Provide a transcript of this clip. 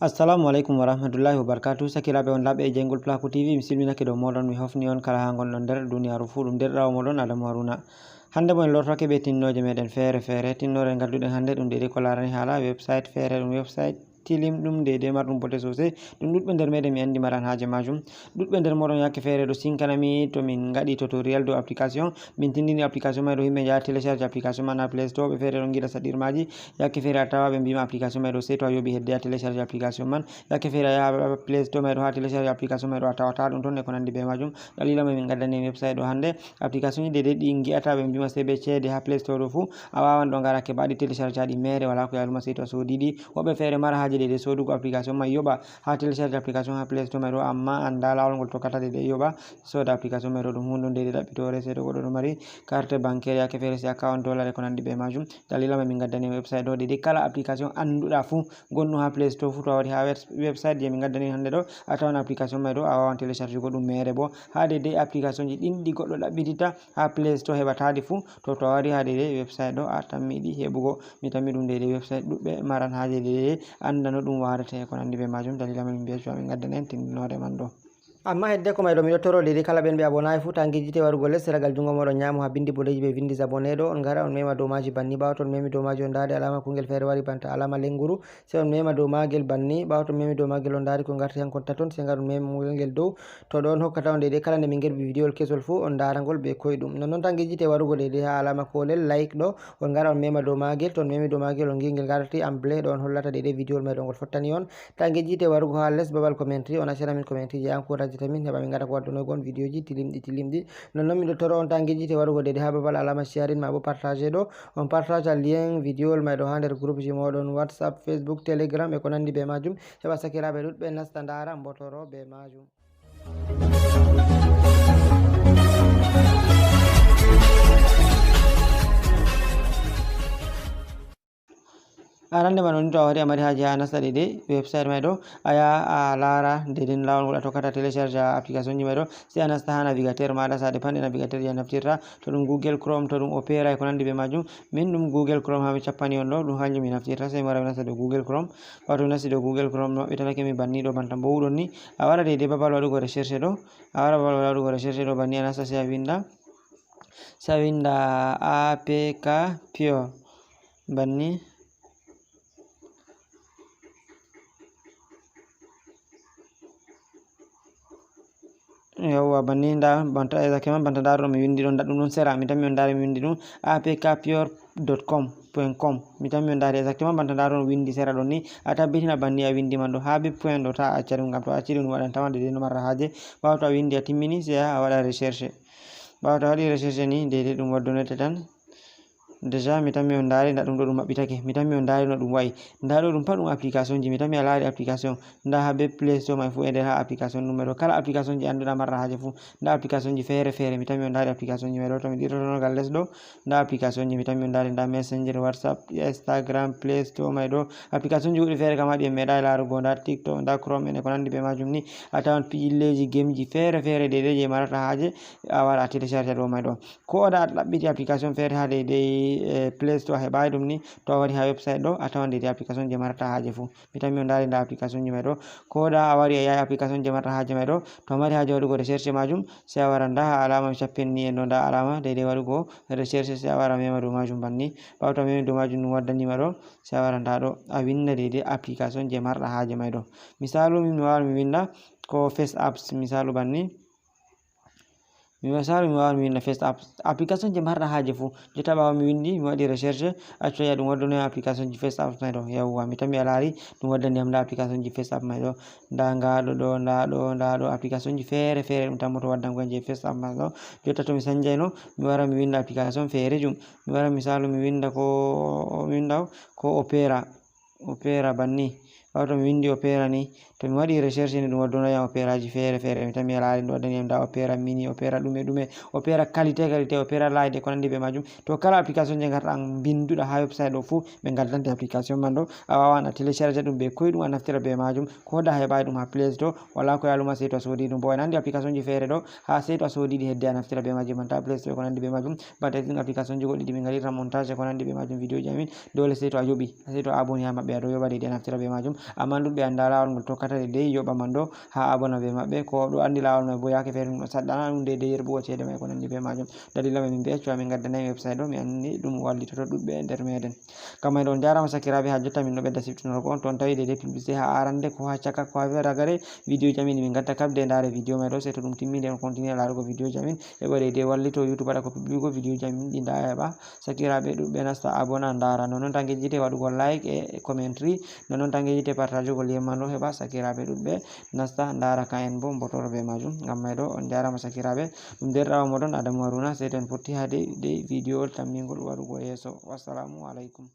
Assalamu alaikum warahmatullahi wabarakatuh. Sakiraɓe on laɓe e jengol Placo TV. Mi silminake dow moɗon, mi hofni on kala ha gonɗon nder duniyaru fu ɗum derɗirawo moɗon Adamu Haruna. Hande bo en lortoke be tinnoje meɗen fere fere. Tinnore gadduɗen hande ɗum dede ko larani hala website fere, ɗum website tilim ɗum dede marɗum bote sosai. Ɗum ɗuɗɓe nder meɗen mi andi maran haje majum. Ɗuɗɓe nder moɗon yake fere ɗo sinkanami to min gaɗi tutorial dow application, min tindini application mai ɗo himɓe jaha télécharge application man ha Play Store. Ɓe fere ɗon giɗa saɗirmaji, yake fere a tawa ɓe mbima application mai ɗo sei to a yoɓi hedde a télécharge application man. Yake fere a yaha Play Store mai ɗo ha télécharge application mai ɗo a tawata ɗum ton e ko nandi be majum. Dalila mai min gaddani website ɗo hande application ji dede ɗi gi'ata ɓe mbima sei be cede ha Play Store ɗo fu a wawan ɗo gara keɓaɗi télécharge ɗi mere wala ko yaluma sei to a sodiɗi. Woɓɓe fere mara haje dede sodugo application mai yoɓa ha télécharge application ha Play Store mai ɗo amma anda lawol ngol tokkata dede yoɓa soda application mai ɗo. Ɗum hunde dede ɗaɓɓitore sei to goɗɗo ɗo mari carte bancaire yake fere sei account dollar e ko nandi be majum. Dalila mai min gaddani website ɗo dede kala application anduɗa fu gonɗum ha Play Store fu to a wari ha website je min gaddani hande ɗo a tawan application mai ɗo a wawan télécharge go ɗum mere bo ha dede application ji ɗin ɗi goɗɗo ɗaɓɓititta ha Play Store heɓataɗi fu to a wari ha dede website ɗo a tammiɗi heɓugo. Mi tammi ɗum dede website ɗuɗɓe maran haje dede anda no ɗum warate e ko nandi be majum. Dalila mai min mbiya min gaddani en tindinore man ɗo. Amma hedde ko mai ɗo miɗo toro dede kala ɓen ɓe abonayi fu tangi jite warugo less ragal jungo moɗon nyamo ha bindi bodeji ɓe vindi abonné ɗo on gara on mema dow maji banni. Ɓawo to on memi dow maji on dari alama kungel fere wari banta alama lenguru sei on mema dow magel banni. Ɓawo to on memi dow magel on dari ko garti han konta ton sei gar on mema ngel dow to ɗo on hokkata on dede kala nde min gerbi vidéo kesol fu on darangol be koyɗum. Nonnon tangi jite warugo dede ha alama kolel like ɗo on gara on mema dow magel. To on memi dow magel on gingel garti amblé ɗo on hollata dede vidéo mai ɗo ngol fottani on. Tangi jite warugo ha less babal commentary on accira min commentary je encourage min heɓa min gada ko wadduno gon vidéo ji tilimɗi. Nonnon miɗo toro on tangi jite warugo dede ha babal alama sharing ma bo partage ɗo on partage lien vidéo mai ɗo ha nder groupe ji moɗon WhatsApp, Facebook, Telegram e ko nandi be majum heɓa sakiraɓe ɗuɗɓe nasta ndara mbotoro be majum. Arande man on to a wari a mari haje ha nasta dede website mai ɗo a yaha a lara dede lawol ngol a tokkata télécharge application ji mai ɗo sei a nasta ha navigateur maɗa sade panɗe navigateur je a naftirta to ɗum Google Chrome to ɗum Opera e ko nandi be majum. Min ɗum Google Chrome ha mi cappani on ɗo ɗum hanjum mi naftirta sei mi wara mi nasta dow Google Chrome. Ɓawo to mi nasti dow Google Chrome mi maɓɓitanake mi banni ɗo banta mbowuɗon ni a wara dede babal waɗugo recherche ɗo a wara babal waɗugo recherche ɗo banni a nasta sei a winda APK Pure banni yawwa banni nda banta exactement banta ndaru ɗo mi windi ɗon ɗum ɗon sera mi tammi on dari mi windi ɗum apkpure.com mi tammi on dari exactement banta ndaru ɗo windi sera ɗon ni a tabbitina banni a windi man ɗo ha be point ɗo ta acca ɗum ngam to a acci ɗum waɗan tawa dede no marra haje. Ɓawo to a windi a timmini sei a waɗa recherche. Ɓawo to a waɗi recherche ni dede ɗum waddonete tan déjà mi tammi on dari nda ɗum ɗo ɗum maɓɓitake mi tammi on dari no ɗum wayi nda ɗo ɗum pat ɗum application ji mi tammi a lari application nda ha be Play Store mai fu e nder ha application ɗum mai ɗo kala application ji anduɗa marra haje fu nda application ji fere fere mi tammi on dari application ji mai ɗo to mi ɗirtotonogal less ɗo nda application ji mi tammi on dari nda Messenger, WhatsApp, Instagram, Play Store mai ɗo application ji goɗɗi fere kam haɗi en meeɗai larugo nda TikTok nda Chrome en e ko nandi be majum ni a tawan pijilleji game ji fere fere dede je marata haje a wara a télécharge ɗo mai ɗo ko oda a ɗaɓɓiti application fere ha dede Play Store heɓai ɗum ni to a wari ha website ɗo a tawan dede application je marata haje fu mi tammi on dari nda application ji mai ɗo ko da a wari a yahi application je marata haje mai ɗo to a mari haje waɗugo recherche majum sei a wara nda ha alama mi cappini en ɗo nda alama dede waɗugo recherche sei a wara mema dow majum banni. Ɓawo to a memi dow majum ɗum waddanima ɗo sei a wara nda ɗo a winda dede application je marɗa haje mai ɗo misalu mi wawan mi winda ko Face Apps misalu banni mi wawan mi winda Face Apps application je marɗa haje fu jotta ɓawo mi windi mi waɗi recherche accu ya ɗum waddano application ji Face Apps mai ɗo yawwa mi tammi a lari ɗum waddaniyam nda application ji Face Apps mai ɗo nda ngaɗo ɗo nda ɗo application ji fere fere ɗum tammoto waddango je Face Apps mai ɗo. Jotta to mi sanjaino mi wara mi winda application fere jum mi wara misalu mi winda ko Opera banni. Ɓawo to mi windi Opera ni to mi waɗi recherche ni ɗum waddanoyam Opera ji fere fere mi tammi a lari ɗum waddaniyam nda Opera mini, Opera ɗume Opera qualité Opera light e ko nandi be majum. To kala application je garɗa binduɗa ha website ɗo fu ɓe gaddante application man ɗo a wawan a télécharge ɗum be koyɗum a naftira be majum ko da heɓai ɗum ha Play Store wala ko yaluma sei to a sodi ɗum bo en andi application ji fere ɗo ha sei to a sodiɗi hedde a naftira be majum banta Play Store ko nandi be majum banta application ji goɗɗi ɗi min gaɗirta montage ko nandi be majum vidéo ji amin dole sei to a yoɓi sei to a aboni ha maɓɓe mabbe ado yoba de naftira be majum amma dudbe anda lawol ngol tokkata de yoba mando ha abona be mabbe ko do andi lawol mai bo yake fere saddana dum de yerbugo cede mai ko nandi be majum dalila min beccu amin gaddanay website do mi anni dum wallitoto dudbe nder meden kamay don jarama sakirabe ha jotta min no bedda siftinoro ko on ton tawi de publicité ha arande ko ha chaka ko ha ragare video jamin min gadda kabde ndare video mai do se to dum timminde on continue larugo video jamin e bare de wallito YouTube ada ko publico video jamin di nda ba sakirabe dudbe nasta abona ndara non tangi jite wadugo like e commentary non tangi jite partage go liyam mano heba sakirabe dudbe nasta ndara kaen bo mbotoro be majum ngam may do on jarama sakirabe dum derrawo modon Adamu Haruna seden potti hade de video tammingol warugo yeso. Wassalamu alaikum.